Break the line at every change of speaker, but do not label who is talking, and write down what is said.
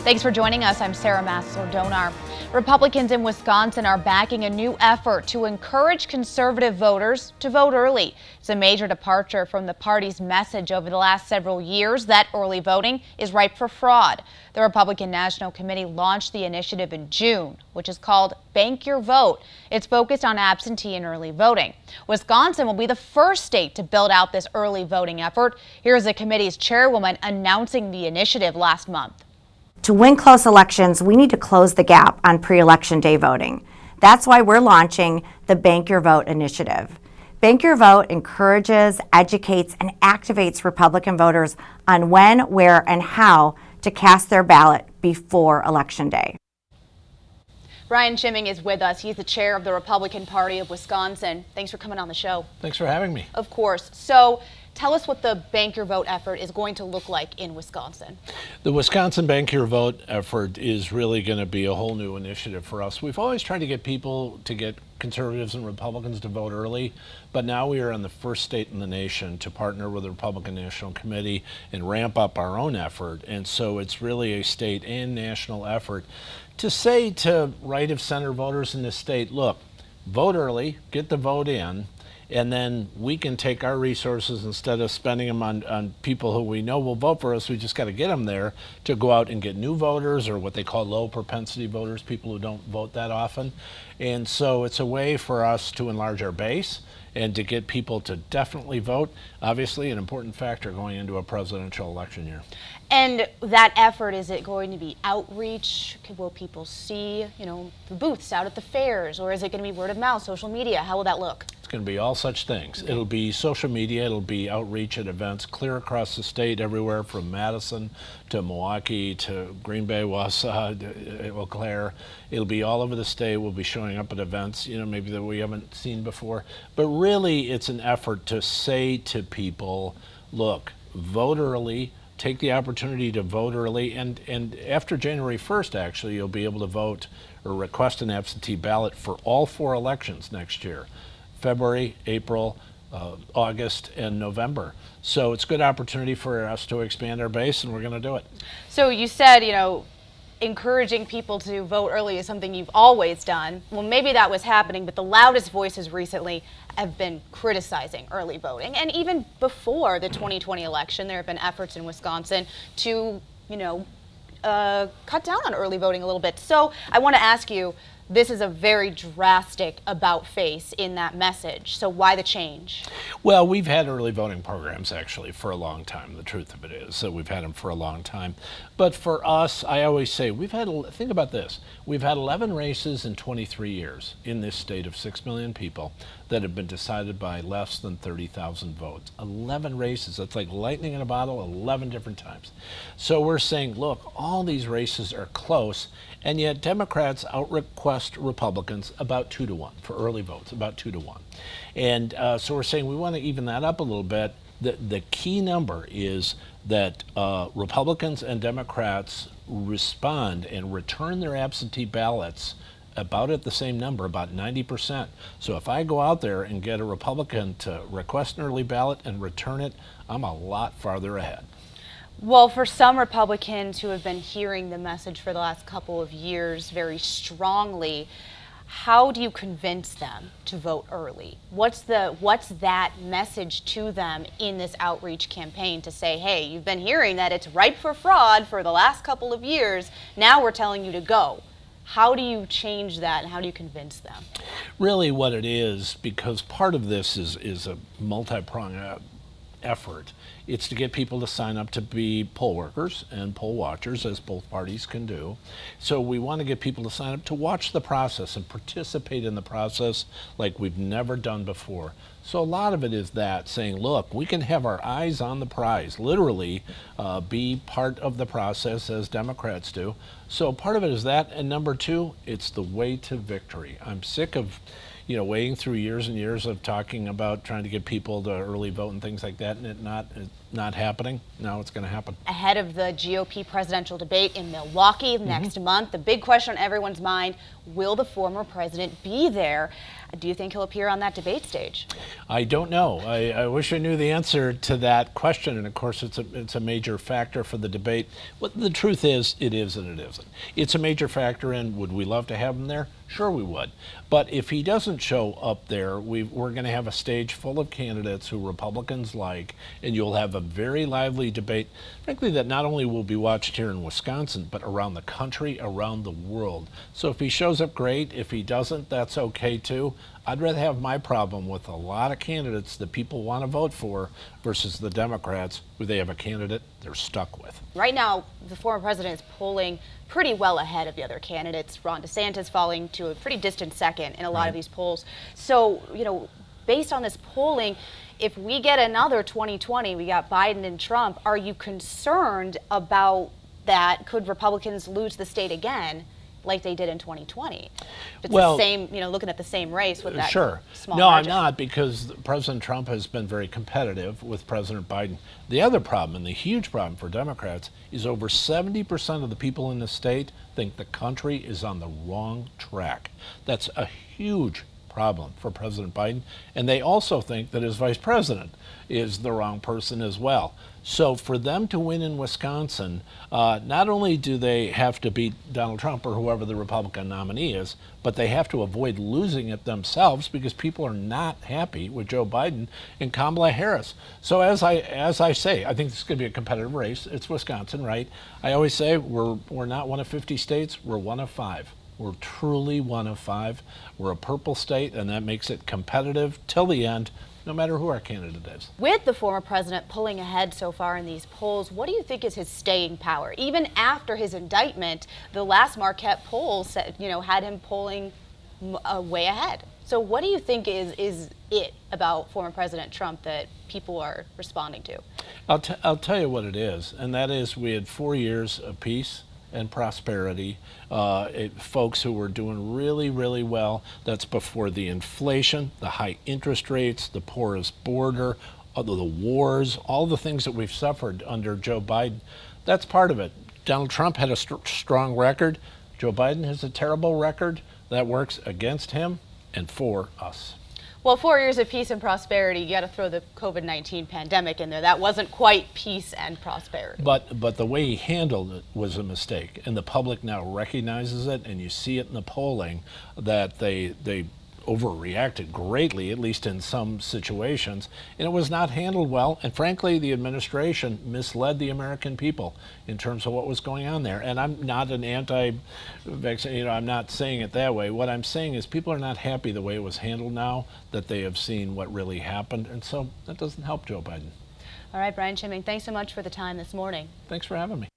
Thanks for joining us. I'm Sarah Massor-Donar. Republicans in Wisconsin are backing a new effort to encourage conservative voters to vote early. It's a major departure from the party's message over the last several years that early voting is ripe for fraud. The Republican National Committee launched the initiative in June, which is called Bank Your Vote. It's focused on absentee and early voting. Wisconsin will be the first state to build out this early voting effort. Here's the committee's chairwoman announcing the initiative last month.
To win close elections, we need to close the gap on pre-election day voting. That's why we're launching the Bank Your Vote initiative. Bank Your Vote encourages, educates, and activates Republican voters on when, where, and how to cast their ballot before Election Day.
Brian Schimming is with us. He's the chair of the Republican Party of Wisconsin. Thanks for coming on the show.
Thanks for having me.
Of course. So tell us what the Bank Your Vote effort is going to look like in Wisconsin.
The Wisconsin Bank Your Vote effort is really going to be a whole new initiative for us. We've always tried to get conservatives and Republicans to vote early, but now we are in the first state in the nation to partner with the Republican National Committee and ramp up our own effort. And so it's really a state and national effort to say to right of center voters in this state, look, vote early, get the vote in, and then we can take our resources, instead of spending them on people who we know will vote for us, we just got to get them there to go out and get new voters, or what they call low propensity voters, people who don't vote that often. And so it's a way for us to enlarge our base and to get people to definitely vote. Obviously an important factor going into a presidential election year.
And that effort, is it going to be outreach? Will people see, the booths out at the fairs, or is it going to be word of mouth, social media? How will that look?
It's going to be all such things. It'll be social media, it'll be outreach at events clear across the state, everywhere from Madison to Milwaukee to Green Bay, Wausau, Eau Claire. It'll be all over the state. We'll be showing up at events, maybe that we haven't seen before. But really, it's an effort to say to people, look, vote early, take the opportunity to vote early, and after January 1st, actually, you'll be able to vote or request an absentee ballot for all 4 elections next year: February, April, August, and November. So it's a good opportunity for us to expand our base, and we're going to do it.
So you said, encouraging people to vote early is something you've always done. Well, maybe that was happening, but the loudest voices recently have been criticizing early voting. And even before the 2020 election, there have been efforts in Wisconsin to, cut down on early voting a little bit. So I want to ask you, this is a very drastic about face in that message. So why the change?
Well, we've had early voting programs actually for a long time. The truth of it is that we've had them for a long time. But for us, I always say, think about this. We've had 11 races in 23 years in this state of 6 million people that have been decided by less than 30,000 votes. 11 races, that's like lightning in a bottle 11 different times. So we're saying, look, all these races are close, and yet Democrats out-request Republicans about 2-1 for early votes, about 2-1. And so we're saying we want to even that up a little bit. The key number is that Republicans and Democrats respond and return their absentee ballots about at the same number, about 90%. So if I go out there and get a Republican to request an early ballot and return it, I'm a lot farther ahead.
Well, for some Republicans who have been hearing the message for the last couple of years very strongly, how do you convince them to vote early? What's that message to them in this outreach campaign to say, hey, you've been hearing that it's ripe for fraud for the last couple of years, now we're telling you to go. How do you change that, and how do you convince them?
Really what it is, because part of this is a multi-pronged effort. It's to get people to sign up to be poll workers and poll watchers, as both parties can do. So we want to get people to sign up to watch the process and participate in the process like we've never done before. So a lot of it is that, saying, look, we can have our eyes on the prize, literally be part of the process as Democrats do. So part of it is that, and number 2, it's the way to victory. I'm sick of wading through years and years of talking about trying to get people to early vote and things like that, and it not happening. Now it's going to happen.
Ahead of the GOP presidential debate in Milwaukee next month, the big question on everyone's mind, will the former president be there? Do you think he'll appear on that debate stage?
I don't know. I wish I knew the answer to that question, and of course it's a major factor for the debate. But the truth is, it is and it isn't. It's a major factor in, would we love to have him there? Sure we would. But if he doesn't show up there, we're going to have a stage full of candidates who Republicans like, and you'll have a very lively debate, frankly, that not only will be watched here in Wisconsin, but around the country, around the world. So if he shows up, great. If he doesn't, that's okay too. I'd rather have my problem with a lot of candidates that people want to vote for versus the Democrats who they have a candidate they're stuck with.
Right now, the former president is polling pretty well ahead of the other candidates. Ron DeSantis falling to a pretty distant second in a lot of these polls. So, based on this polling, if we get another 2020, we got Biden and Trump, are you concerned about that? Could Republicans lose the state again, like they did in 2020? It's the same, looking at the same race with that small margin.
I'm not, because President Trump has been very competitive with President Biden. The other problem, and the huge problem for Democrats, is over 70% of the people in the state think the country is on the wrong track. That's a huge problem for President Biden, and they also think that his vice president is the wrong person as well. So for them to win in Wisconsin, not only do they have to beat Donald Trump or whoever the Republican nominee is, but they have to avoid losing it themselves, because people are not happy with Joe Biden and Kamala Harris. So as I say, I think this is going to be a competitive race. It's Wisconsin, right? I always say we're not one of 50 states, we're one of 5. We're truly one of 5. We're a purple state, and that makes it competitive till the end, no matter who our candidate is.
With the former president pulling ahead so far in these polls, what do you think is his staying power? Even after his indictment, the last Marquette poll said, had him polling way ahead. So what do you think is it about former President Trump that people are responding to?
I'll tell you what it is, and that is we had 4 years of peace and prosperity, folks who were doing really, really well. That's before the inflation, the high interest rates, the porous border, the wars, all the things that we've suffered under Joe Biden. That's part of it. Donald Trump had a strong record. Joe Biden has a terrible record. That works against him and for us.
Well, 4 years of peace and prosperity, you got to throw the COVID-19 pandemic in there. That wasn't quite peace and prosperity.
But the way he handled it was a mistake, and the public now recognizes it, and you see it in the polling that they overreacted greatly, at least in some situations, and it was not handled well. And frankly, the administration misled the American people in terms of what was going on there. And I'm not an anti-vaccine, I'm not saying it that way. What I'm saying is people are not happy the way it was handled now that they have seen what really happened, and so that doesn't help Joe Biden.
All right, Brian Schimming, thanks so much for the time this morning.
Thanks for having me.